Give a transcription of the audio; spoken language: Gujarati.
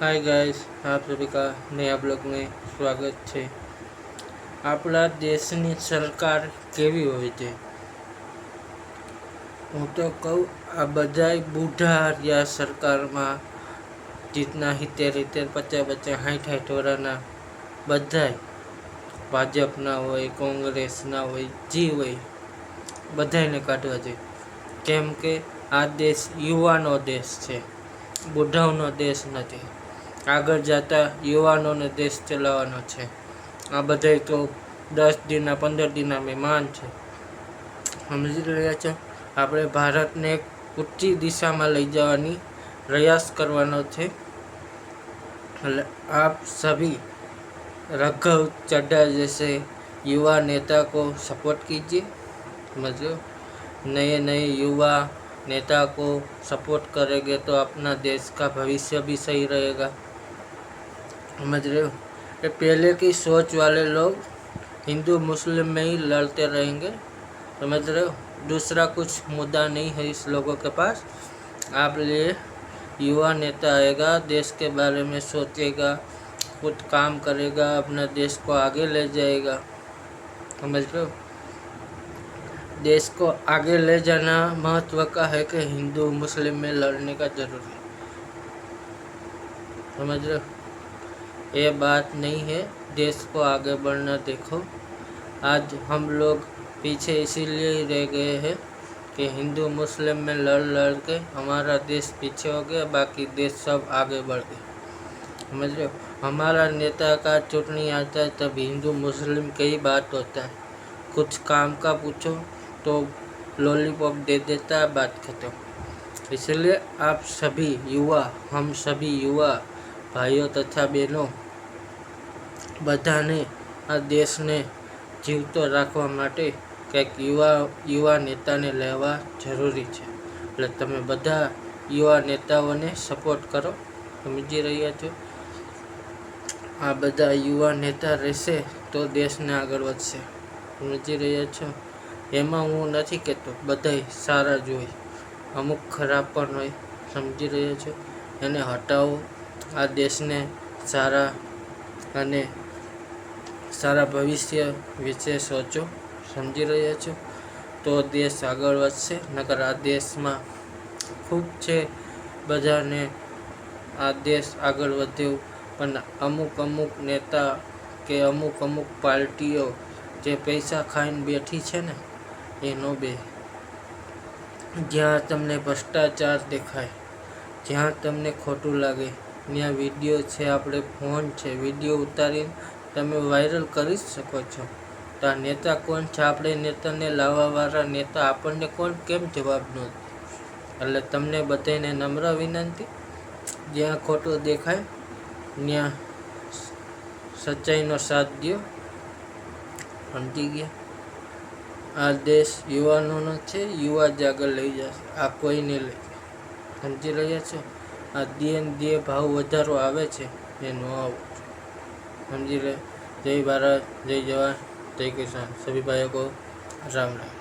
हाय गाइस, आप सभी का नया ब्लॉग में स्वागत है। આપણા દેશની સરકાર કેવી હોય છે? હું તો કહું, આ બધાય બુઢા રહ્યા સરકારમાં, જીતના 70 50 50 60 વર્ષના બધાય ભાજપના હોય, કોંગ્રેસના હોય, જે હોય બધાને કાઢવા જોઈએ. કેમ કે આ દેશ યુવાનો દેશ છે, બુઢાઓનો દેશ નથી. આગળ જતા યુવાનોને દેશ ચલાવવાનો છે. આ બધા તો 10 દિનના 15 દિનના મહેમાન છે. સમજી રહ્યા છો? આપણે ભારતને એક ઊંચી દિશામાં લઈ જવાની પ્રયાસ કરવાનો છે. એટલે આપ सभी राघव चड्ढा जैसे युवा नेता को सपोर्ट कीजिए। मतलब नए नए युवा नेता को सपोर्ट करेंगे तो अपना देश का भविष्य भी सही रहेगा। समझ रहे हो? ये पहले की सोच वाले लोग हिंदू मुस्लिम में ही लड़ते रहेंगे। समझ रहे हो? दूसरा कुछ मुद्दा नहीं है इस लोगों के पास। आप लिए युवा नेता आएगा, देश के बारे में सोचेगा, कुछ काम करेगा, अपना देश को आगे ले जाएगा। समझ रहे हो? देश को आगे ले जाना महत्व का है कि हिंदू मुस्लिम में लड़ने का जरूरी। समझ रहे हो? ये बात नहीं है। देश को आगे बढ़ना देखो। आज हम लोग पीछे इसीलिए ही रह गए हैं कि हिंदू मुस्लिम में लड़ लड़ के हमारा देश पीछे हो गया, बाकी देश सब आगे बढ़ गए। समझ रहे हो? हमारा नेता का चुटनी आता है तब हिंदू मुस्लिम की ही बात होता है। कुछ काम का पूछो तो लॉलीपॉप दे देता है, बात खत्म। इसलिए आप सभी युवा, हम सभी युवा भाइयों तथा बहनों બધાને આ દેશને જીવતો રાખવા માટે કંઈક યુવા નેતાને લેવા જરૂરી છે. એટલે તમે બધા યુવા નેતાઓને સપોર્ટ કરો. સમજી રહ્યા છો? આ બધા યુવા નેતા રહેશે તો દેશને આગળ વધશે. સમજી રહ્યા છો? એમાં હું નથી કહેતો બધાય સારા જ હોય, અમુક ખરાબ પણ હોય. સમજી રહ્યા છો? એને હટાવો. આ દેશને સારા અને સારા ભવિષ્ય વિશે સોચો. સમજી રહ્યા છો? તો દેશ આગળ વધશે. નકર આ દેશમાં ખૂબ છે બધાને આ દેશ આગળ વધ્યો, પણ અમુક નેતા કે અમુક પાર્ટીઓ જે પૈસા ખાઈને બેઠી છે ને, એ નો બે. જ્યાં તમને ભ્રષ્ટાચાર દેખાય, જ્યાં તમને ખોટું લાગે, ત્યાં વિડીયો છે, આપણે ફોન છે, વિડીયો ઉતારીને તમે વાયરલ કરી શકો છો. તો આ નેતા કોણ છે? આપણે નેતાને લાવવાવાળા નેતા આપણને કોણ કેમ જવાબ ન દે? એટલે તમને બધાને નમ્ર વિનંતી, જ્યાં ખોટું દેખાય ત્યાં સચ્ચાઈનો સાથ દો. સમજી ગયા? આ દેશ યુવાનોનો છે, યુવા જ આગળ લઈ જશે, આ કોઈ નહીં લઈ જાય. સમજી રહ્યા છો? આ દે ભાવ વધારો આવે છે એ ન આવો. समझी रहे? जय भारत, जय जवान, जय किसान। सभी भाइयों को राम राम।